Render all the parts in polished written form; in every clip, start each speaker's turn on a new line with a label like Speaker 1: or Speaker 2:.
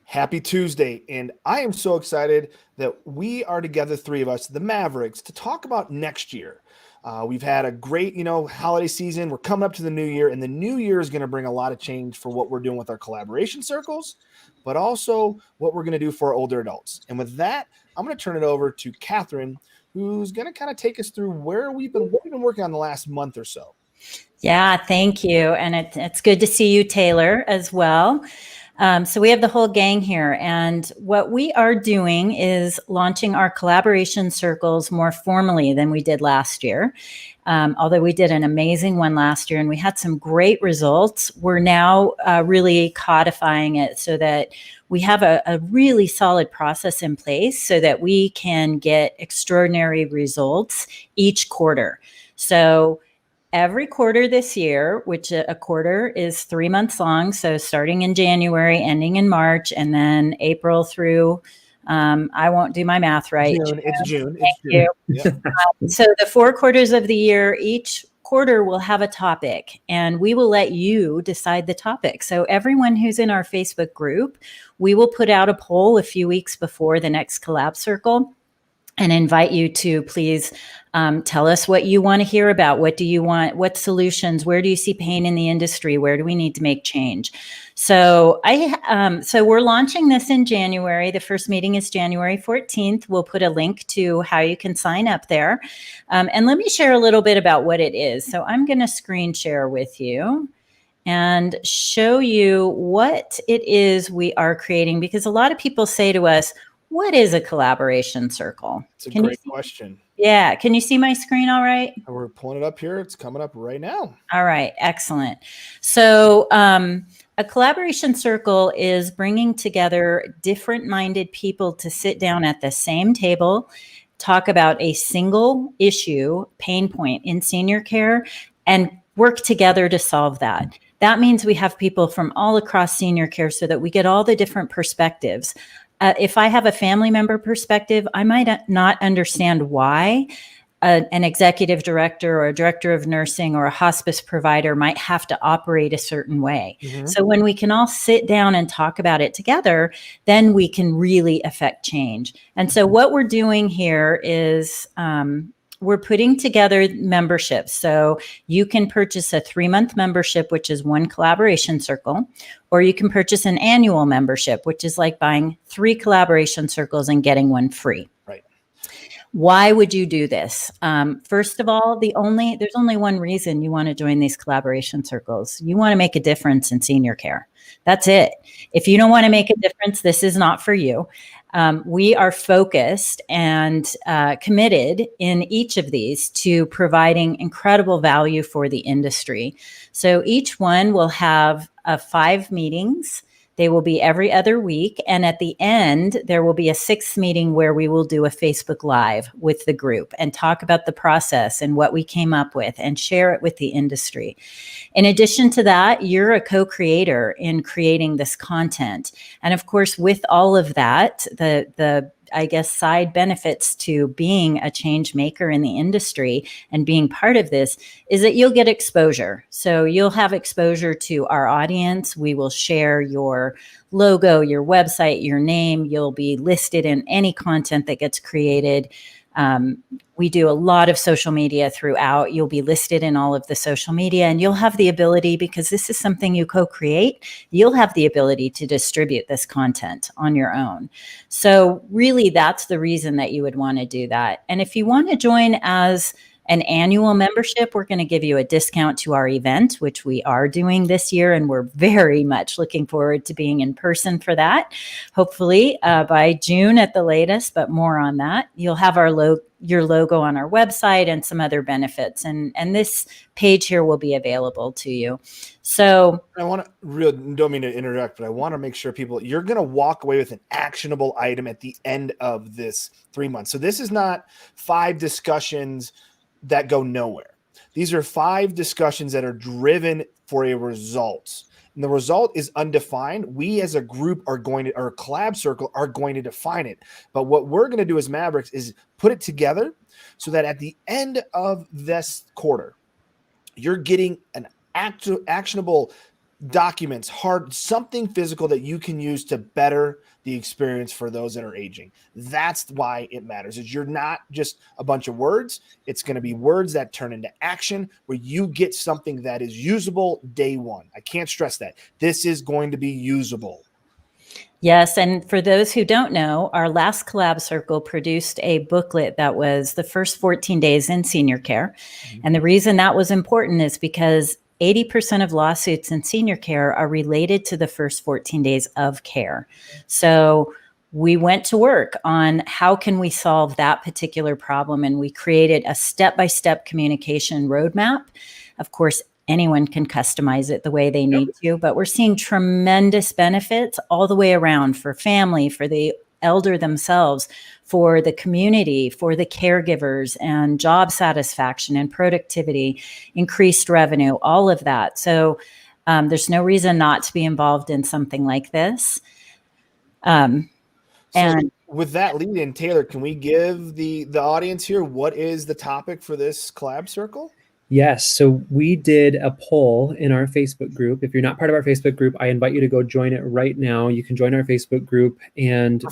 Speaker 1: Happy Tuesday, and I am so excited that we are together, three of us, the Mavericks, to talk about next year. We've had a great, holiday season. We're coming up to the new year, and the new year is going to bring a lot of change for what we're doing with our collaboration circles, but also what we're going to do for our older adults. And with that, I'm going to turn it over to Catherine, who's going to kind of take us through what we've been working on the last month or so.
Speaker 2: Yeah, thank you. And it's good to see you, Taylor, as well. So we have the whole gang here. And what we are doing is launching our collaboration circles more formally than we did last year. Although we did an amazing one last year and we had some great results, we're now really codifying it so that we have a really solid process in place so that we can get extraordinary results each quarter. So every quarter this year, which a quarter is 3 months long, so starting in January, ending in March, and then April through, I won't do my math right.
Speaker 1: It's June.
Speaker 2: Thank you. Yep. So the 4 quarters of the year, each quarter will have a topic, and we will let you decide the topic. So everyone who's in our Facebook group, we will put out a poll a few weeks before the next collab circle and invite you to please tell us what you want to hear about. What do you want? What solutions? Where do you see pain in the industry? Where do we need to make change? So so we're launching this in January. The first meeting is January 14th. We'll put a link to how you can sign up there. And let me share a little bit about what it is. So I'm going to screen share with you and show you what it is we are creating, because a lot of people say to us, what is a collaboration circle?
Speaker 1: It's a great question.
Speaker 2: Yeah. Can you see my screen all right?
Speaker 1: We're pulling it up here. It's coming up right now.
Speaker 2: All right. Excellent. So a collaboration circle is bringing together different-minded people to sit down at the same table, talk about a single issue, pain point in senior care, and work together to solve that. That means we have people from all across senior care so that we get all the different perspectives. If I have a family member perspective, I might not understand why an executive director or a director of nursing or a hospice provider might have to operate a certain way. Mm-hmm. So when we can all sit down and talk about it together, then we can really affect change. And so what we're doing here is we're putting together memberships. So you can purchase a 3-month membership, which is 1 collaboration circle, or you can purchase an annual membership, which is like buying 3 collaboration circles and getting 1 free.
Speaker 1: Right.
Speaker 2: Why would you do this? First of all, there's only one reason you want to join these collaboration circles. You want to make a difference in senior care. That's it. If you don't want to make a difference, this is not for you. We are focused and committed in each of these to providing incredible value for the industry. So each one will have 5 meetings. They will be every other week. And at the end, there will be a 6th meeting where we will do a Facebook Live with the group and talk about the process and what we came up with and share it with the industry. In addition to that, you're a co-creator in creating this content. And of course, with all of that, the side benefits to being a change maker in the industry and being part of this is that you'll get exposure. So you'll have exposure to our audience. We will share your logo, your website, your name. You'll be listed in any content that gets created. We do a lot of social media throughout. You'll be listed in all of the social media, and you'll have the ability, because this is something you co-create, you'll have the ability to distribute this content on your own. So really, that's the reason that you would want to do that. And if you want to join as an annual membership, we're going to give you a discount to our event, which we are doing this year. And we're very much looking forward to being in person for that, hopefully by June at the latest, but more on that. You'll have your logo on our website and some other benefits. And this page here will be available to you. So
Speaker 1: I don't mean to interrupt, but I want to make sure you're going to walk away with an actionable item at the end of this 3 months. So this is not 5 discussions that go nowhere. These are 5 discussions that are driven for a result. And the result is undefined. We as a group or a collab circle are going to define it. But what we're going to do as Mavericks is put it together so that at the end of this quarter, you're getting an actionable documents, something physical that you can use to better the experience for those that are aging. That's why it matters. Is you're not just a bunch of words. It's going to be words that turn into action where you get something that is usable day one. I can't stress that. This is going to be usable.
Speaker 2: Yes, and for those who don't know, our last collab circle produced a booklet that was the first 14 days in senior care. Mm-hmm. And the reason that was important is because 80% of lawsuits in senior care are related to the first 14 days of care. So we went to work on how can we solve that particular problem, and we created a step-by-step communication roadmap. Of course, anyone can customize it the way they need to, but we're seeing tremendous benefits all the way around for family, for the elder themselves, for the community, for the caregivers, and job satisfaction and productivity, increased revenue, all of that. So there's no reason not to be involved in something like this.
Speaker 1: And with that lead in, Taylor, can we give the audience here what is the topic for this collab circle?
Speaker 3: Yes. So we did a poll in our Facebook group. If you're not part of our Facebook group, I invite you to go join it right now. You can join our Facebook group and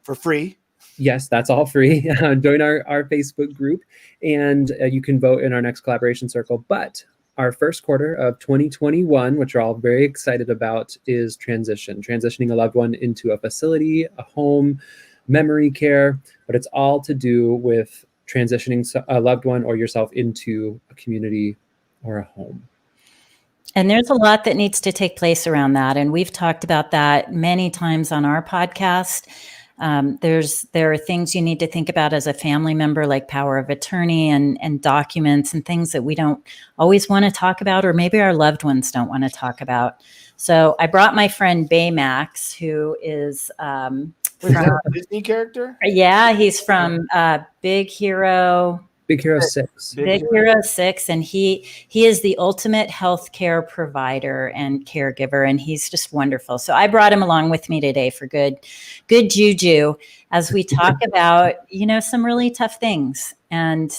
Speaker 1: for free.
Speaker 3: Yes, that's all free. Join our Facebook group, and you can vote in our next collaboration circle. But our first quarter of 2021, which we're all very excited about, is transitioning a loved one into a facility, a home, memory care. But it's all to do with transitioning a loved one or yourself into a community or a home.
Speaker 2: And there's a lot that needs to take place around that. And we've talked about that many times on our podcast. There are things you need to think about as a family member, like power of attorney and documents and things that we don't always want to talk about, or maybe our loved ones don't want to talk about. So I brought my friend Baymax, who is
Speaker 1: from a Disney character.
Speaker 2: Yeah, he's from Big Hero
Speaker 3: 6.
Speaker 2: Big Hero 6, and he is the ultimate healthcare provider and caregiver, and he's just wonderful. So I brought him along with me today for good juju as we talk about some really tough things. And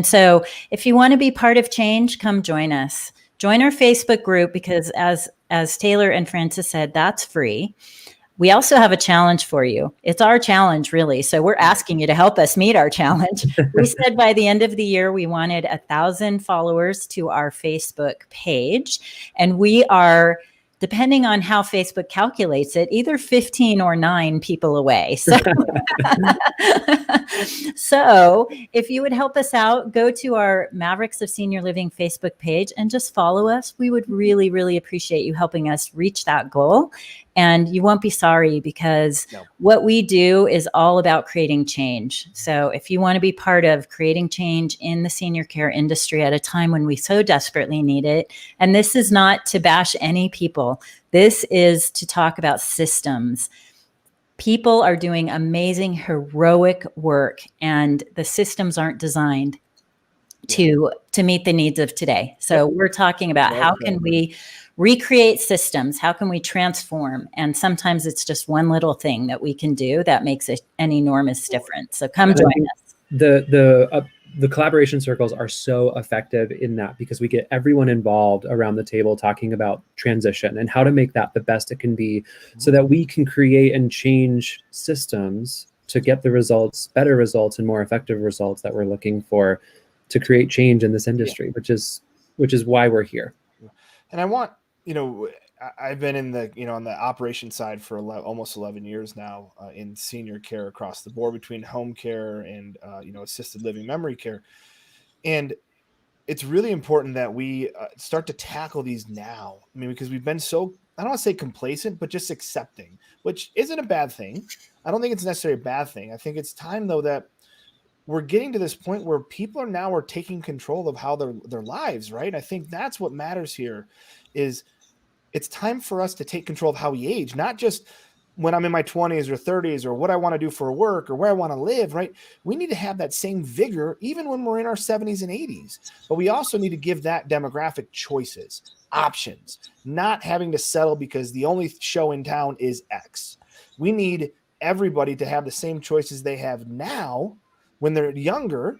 Speaker 2: so if you want to be part of change, come join us. Join our Facebook group, because as Taylor and Francis said, that's free. We also have a challenge for you. It's our challenge, really. So we're asking you to help us meet our challenge. We said by the end of the year, we wanted 1,000 followers to our Facebook page. And we are, depending on how Facebook calculates it, either 15 or 9 people away. So if you would help us out, go to our Mavericks of Senior Living Facebook page and just follow us. We would really, really appreciate you helping us reach that goal. And you won't be sorry, because what we do is all about creating change. So if you want to be part of creating change in the senior care industry at a time when we so desperately need it, and this is not to bash any people, this is to talk about systems. People are doing amazing, heroic work, and the systems aren't designed to meet the needs of today. So we're talking about how can we recreate systems? How can we transform? And sometimes it's just one little thing that we can do that makes an enormous difference. So come join us.
Speaker 3: The collaboration circles are so effective in that, because we get everyone involved around the table talking about transition and how to make that the best it can be, so that we can create and change systems to get the results, better results and more effective results that we're looking for to create change in this industry, which is why we're here.
Speaker 1: And I want, I've been in the, on the operation side for almost 11 years now in senior care across the board, between home care and, assisted living memory care. And it's really important that we start to tackle these now. I mean, because we've been so, I don't want to say complacent, but just accepting, which isn't a bad thing. I don't think it's necessarily a bad thing. I think it's time, though, that we're getting to this point where people are taking control of how their lives, right? I think that's what matters here. Is it's time for us to take control of how we age, not just when I'm in my 20s or 30s, or what I want to do for work or where I want to live, right? We need to have that same vigor even when we're in our 70s and 80s. But we also need to give that demographic choices, options, not having to settle because the only show in town is X. We need everybody to have the same choices they have now when they're younger,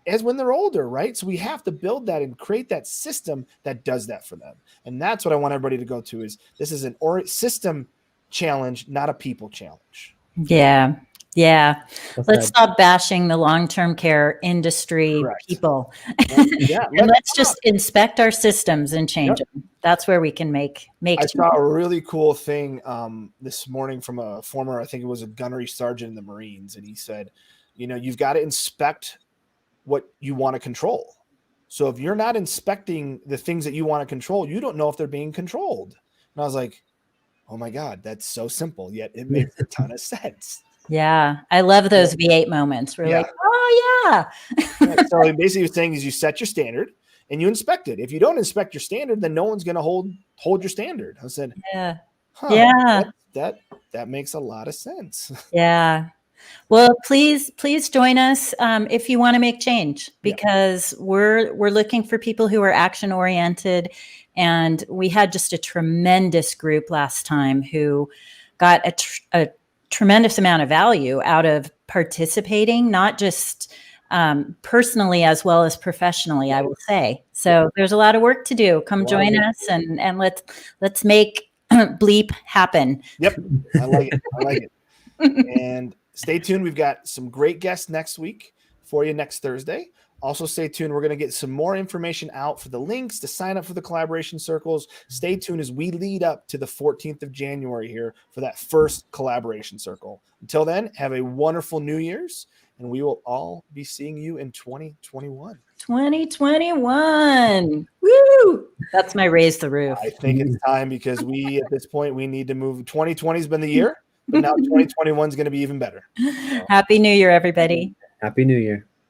Speaker 1: as when they're older, right? So we have to build that and create that system that does that for them. And that's what I want everybody to go to is this is an system challenge, not a people challenge.
Speaker 2: Yeah. Yeah.
Speaker 3: Well
Speaker 2: Let's
Speaker 3: said.
Speaker 2: stop bashing the long-term care industry
Speaker 1: Correct.
Speaker 2: people.
Speaker 1: Yeah.
Speaker 2: And let's just inspect our systems and change
Speaker 1: Yep.
Speaker 2: them. That's where we can make
Speaker 1: I
Speaker 2: change.
Speaker 1: saw a really cool thing this morning from a former, I think it was a gunnery sergeant in the Marines. And he said, you know, you've got to inspect what you want to control. So if you're not inspecting the things that you want to control, you don't know if they're being controlled. And I was like, oh my God, that's so simple, yet it makes a ton of sense.
Speaker 2: Yeah. I love those V8 moments. We're like, oh yeah.
Speaker 1: So basically what he's saying is you set your standard and you inspect it. If you don't inspect your standard, then no one's going to hold your standard. I said,
Speaker 2: Yeah.
Speaker 1: huh,
Speaker 2: Yeah.
Speaker 1: that makes a lot of sense.
Speaker 2: Yeah. Well, please join us if you want to make change, because we're looking for people who are action oriented, and we had just a tremendous group last time who got a tremendous amount of value out of participating, not just personally as well as professionally, I will say. So there's a lot of work to do. Come join us and let's make bleep happen.
Speaker 1: Yep, I like it. And stay tuned. We've got some great guests next week for you next Thursday. Also, stay tuned. We're going to get some more information out for the links to sign up for the collaboration circles. Stay tuned as we lead up to the 14th of January here for that first collaboration circle. Until then, have a wonderful New Year's, and we will all be seeing you in 2021.
Speaker 2: 2021. Woo! That's my raise the roof.
Speaker 1: I think it's time because at this point, we need to move. 2020 has been the year, but now 2021 is going to be even better.
Speaker 2: Happy New Year, everybody.
Speaker 3: Happy New Year.